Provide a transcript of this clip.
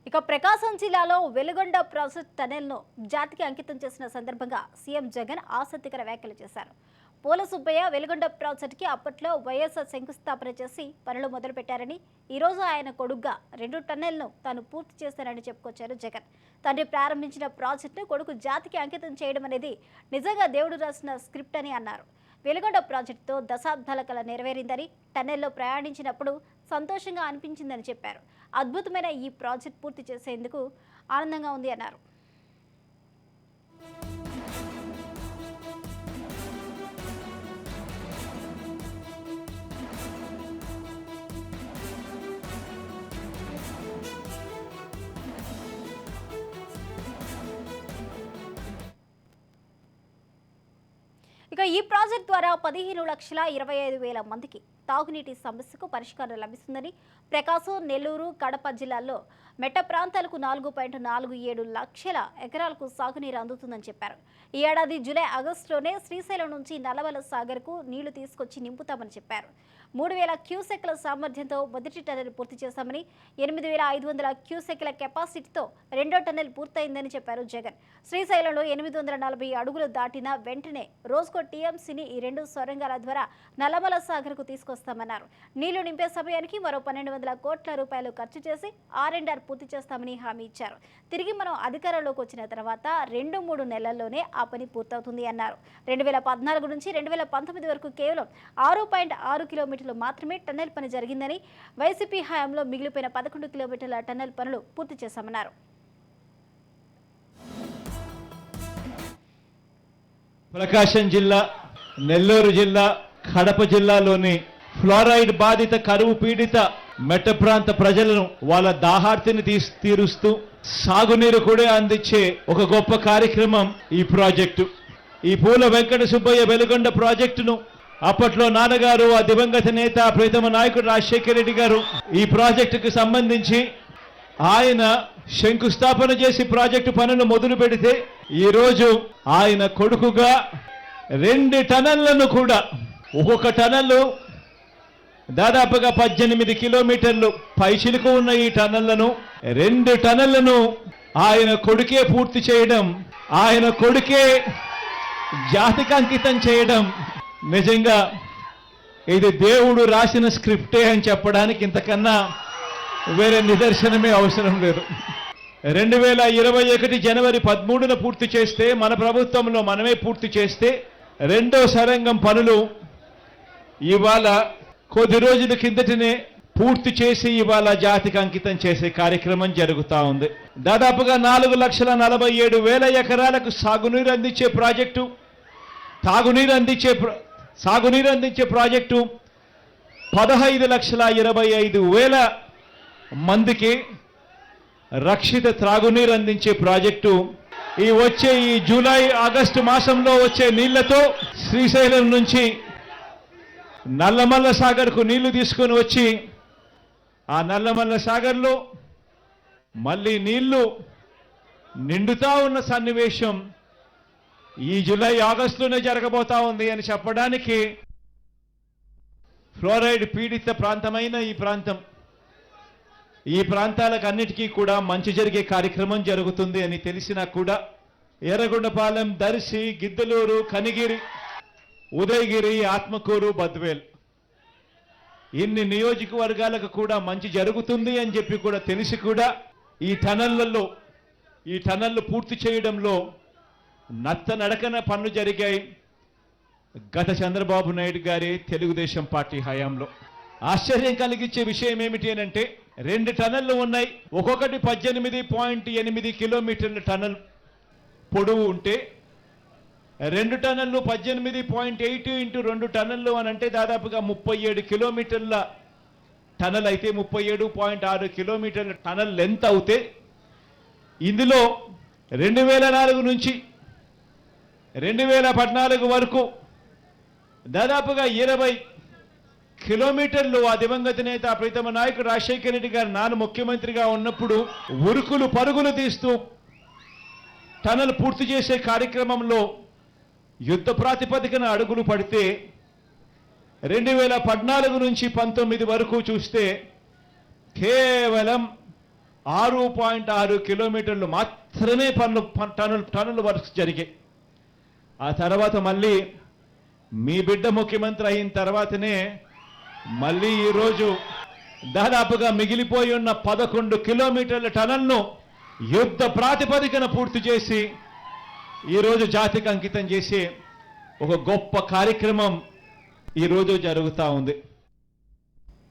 ఇక ప్రకాశం జిల్లాలో వెలుగొండ ప్రాజెక్ట్ టనెల్ను జాతికి అంకితం చేసిన సందర్భంగా సీఎం జగన్ ఆసక్తికర వ్యాఖ్యలు చేశారు. పోల సుబ్బయ్య వెలుగొండ ప్రాజెక్టుకి అప్పట్లో వైఎస్ఆర్ శంకుస్థాపన చేసి పనులు మొదలుపెట్టారని, ఈరోజు ఆయన కొడుగ్గా 2 టన్నెల్ను తాను పూర్తి చేశారని చెప్పుకొచ్చారు జగన్. తండ్రి ప్రారంభించిన ప్రాజెక్టును కొడుకు జాతికి అంకితం చేయడం అనేది నిజంగా దేవుడు రాసిన స్క్రిప్ట్ అని అన్నారు. వెలుగొండ ప్రాజెక్టుతో దశాబ్దాల కల నెరవేరిందని, టన్నెల్లో ప్రయాణించినప్పుడు సంతోషంగా అనిపించిందని చెప్పారు. అద్భుతమైన ఈ ప్రాజెక్ట్ పూర్తి చేసేందుకు ఆనందంగా ఉంది అన్నారు. ఇక ఈ ప్రాజెక్ట్ ద్వారా 15,25,000 మందికి తాగునీటి సమస్యకు పరిష్కారం లభిస్తుందని, ప్రకాశం, నెల్లూరు, కడప జిల్లాల్లో మెట్ట ప్రాంతాలకు 4.47 లక్షల ఎకరాలకు సాగునీరు అందుతుందని చెప్పారు. ఈ ఏడాది జూలై, ఆగస్టులోనే శ్రీశైలం నుంచి నల్లమల సాగర్కు నీళ్లు తీసుకొచ్చి నింపుతామని చెప్పారు. 3,000 క్యూసెక్ల సామర్థ్యంతో మొదటి టన్నెల్ పూర్తి చేశామని, 8,500 క్యూసెక్ల కెపాసిటీతో రెండో టన్నెల్ పూర్తయిందని చెప్పారు జగన్. శ్రీశైలంలో 840 అడుగులు దాటిన వెంటనే రోజుకో టీఎంసీని ఈ 2 సొరంగాల ద్వారా నల్లమల సాగర్కు తీసుకొస్తామన్నారు. నీళ్లు నింపే సమయానికి మరో 1,200 కోట్ల రూపాయలు ఖర్చు చేసి R&R పూర్తి చేస్తామని హామీ ఇచ్చారు. తిరిగి మనం అధికారంలోకి వచ్చిన తర్వాత 2-3 నెలల్లోనే ఆ పని పూర్తవుతుంది అన్నారు. 2014 నుంచి 2019 వరకు కేవలం 6.6 కిలోమీటర్లు మాత్రమే టన్నెల్ పని జరిగిందని, వైసీపీ హయాంలో మిగిలిపోయిన 11 కిలోమీటర్ల టన్నెల్ పనులు పూర్తి చేశామన్నారు. ప్రకాశం జిల్లా, నెల్లూరు జిల్లా, కడప జిల్లాలోని ఫ్లోరైడ్ బాధిత, కరువు పీడిత మెట్ట ప్రాంత ప్రజలను వాళ్ళ దాహార్తిని తీరుస్తూ సాగునీరు కూడా అందించే ఒక గొప్ప కార్యక్రమం ఈ ప్రాజెక్టు. ఈ పూల వెంకట సుబ్బయ్య వెలుగొండ ప్రాజెక్టును అప్పట్లో నాన్నగారు, ఆ దివంగత నేత ప్రీతమ నాయకుడు రాజశేఖర రెడ్డి గారు ఈ ప్రాజెక్టుకు సంబంధించి ఆయన శంకుస్థాపన చేసి ప్రాజెక్టు పనులు మొదలు పెడితే, ఈరోజు ఆయన కొడుకుగా 2 టన్నెళ్లను కూడా, ఒక్కొక్క టన్నెల్ దాదాపుగా 18 కిలోమీటర్లు పైచిలుకు ఉన్న ఈ టన్నెళ్లను 2 టన్నెళ్లను ఆయన కొడుకే పూర్తి చేయడం, ఆయన కొడుకే జాతికి అంకితం చేయడం నిజంగా ఇది దేవుడు రాసిన స్క్రిప్టే అని చెప్పడానికి ఇంతకన్నా వేరే నిదర్శనమే అవసరం లేదు. 2021 జనవరి 13న పూర్తి చేస్తే, మన ప్రభుత్వంలో మనమే పూర్తి చేస్తే, రెండో సొరంగం పనులు ఇవాళ కొద్ది రోజుల కిందటనే పూర్తి చేసి ఇవాళ జాతికి అంకితం చేసే కార్యక్రమం జరుగుతూ ఉంది. దాదాపుగా 4,47,000 ఎకరాలకు సాగునీరు అందించే ప్రాజెక్టు, సాగునీరు అందించే ప్రాజెక్టు 15,25,000 మందికి రక్షిత త్రాగునీరు అందించే ప్రాజెక్టు. ఈ జూలై, ఆగస్టు మాసంలో వచ్చే నీళ్లతో శ్రీశైలం నుంచి నల్లమల్ల సాగర్కు నీళ్లు తీసుకొని వచ్చి, ఆ నల్లమల్ల సాగర్లో మళ్ళీ నీళ్లు నిండుతా ఉన్న సన్నివేశం ఈ జూలై, ఆగస్టులోనే జరగబోతా ఉంది అని చెప్పడానికి, ఫ్లోరైడ్ పీడిత ప్రాంతమైన ఈ ప్రాంతాలకు అన్నిటికీ కూడా మంచి జరిగే కార్యక్రమం జరుగుతుంది అని తెలిసినా కూడా ఎర్రగొండపాలెం, దర్శి, గిద్దలూరు, కనిగిరి, ఉదయగిరి, ఆత్మకూరు, బద్వేల్ ఇన్ని నియోజకవర్గాలకు కూడా మంచి జరుగుతుంది అని చెప్పి కూడా తెలిసి కూడా ఈ టన్నెళ్లు పూర్తి చేయడంలో నడకన పనులు జరిగాయి గత చంద్రబాబు నాయుడు గారి తెలుగుదేశం పార్టీ హయాంలో. ఆశ్చర్యం కలిగించే విషయం ఏమిటి అంటే, 2 టన్నెళ్లు ఉన్నాయి. ఒక్కొక్కటి 18.8 కిలోమీటర్ల టన్నెల్ పొడవు ఉంటే, 2 టన్నెళ్లు 18.8 ఇంటూ 2 టన్నెళ్లు అని అంటే దాదాపుగా 37 కిలోమీటర్ల టన్నెల్ అయితే, 37.6 కిలోమీటర్ల టన్నెల్ లెంత్ అవుతే, ఇందులో 2004 నుంచి 2014 వరకు దాదాపుగా 20 కిలోమీటర్లు ఆ దివంగత నేత ప్రీతమ నాయకుడు రాజశేఖర రెడ్డి గారు నాన్న ముఖ్యమంత్రిగా ఉన్నప్పుడు ఉరుకులు పరుగులు తీస్తూ టన్నెల్ పూర్తి చేసే కార్యక్రమంలో యుద్ధ ప్రాతిపదికన అడుగులు పడితే, 2014 నుంచి 19 వరకు చూస్తే కేవలం 6.6 కిలోమీటర్లు మాత్రమే టన్నుల వర్క్స్ జరిగాయి. ఆ తర్వాత మళ్ళీ మీ బిడ్డ ముఖ్యమంత్రి అయిన తర్వాతనే మళ్ళీ ఈరోజు దాదాపుగా మిగిలిపోయి ఉన్న 11 కిలోమీటర్ల టనల్ను యుద్ధ ప్రాతిపదికన పూర్తి చేసి ఈరోజు జాతికి అంకితం చేసి ఒక గొప్ప కార్యక్రమం ఈరోజు జరుగుతూ ఉంది.